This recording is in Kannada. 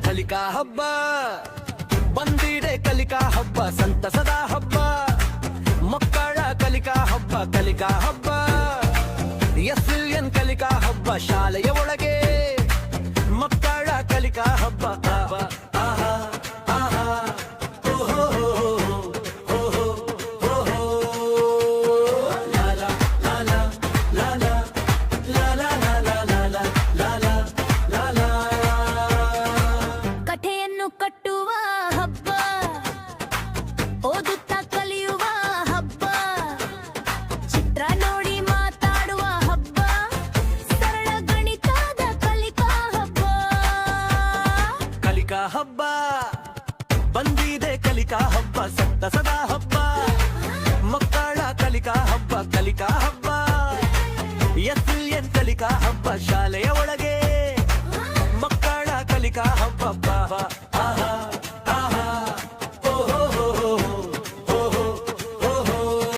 ಕಲಿಕಾ ಹಬ್ಬ ಬಂದಿದೆ, ಕಲಿಕಾ ಹಬ್ಬ ಸಂತಸದ ಹಬ್ಬ, ಮಕ್ಕಳ ಕಲಿಕಾ ಹಬ್ಬ, ಕಲಿಕಾ ಹಬ್ಬ ಎಸ್ಎಲ್ಎನ್ ಕಲಿಕಾ ಹಬ್ಬ, ಶಾಲೆಯ ಒಳಗೆ ಮಕ್ಕಳ ಕಲಿಕಾ ಹಬ್ಬ. ಆಹಾ ಆಹಾ ಓಹೋ ಓಹೋ ಓಹೋ ಲಾಲಾ ಲಾಲಾ ಲಾಲಾ ಲಾಲಾ ಲಾಲಾ ಲಾಲಾ ಲಾಲಾ. ಕಥೆಯನ್ನು ಕಟ್ಟುವ ಹಬ್ಬ, ಓದುತ್ತಾ ಕಲಿಯುವ ಹಬ್ಬ, ಚಿತ್ರ ನೋಡಿ ಮಾತಾಡುವ ಹಬ್ಬ, ಸರಳ ಗಣಿತದ ಕಲಿಕಾ ಹಬ್ಬ. ಕಲಿಕಾ ಹಬ್ಬ ಬಂದಿದೆ, ಕಲಿಕಾ ಹಬ್ಬ ಸಂತಸದ ಹಬ್ಬ, ಮಕ್ಕಳ ಕಲಿಕಾ ಹಬ್ಬ, ಕಲಿಕಾ ಹಬ್ಬ ಎಸ್ಎಲ್ಎನ್ ಕಲಿಕಾ ಹಬ್ಬ, ಶಾಲೆಯ ಒಳಗೆ ಮಕ್ಕಳ ಕಲಿಕಾ ಹಬ್ಬ.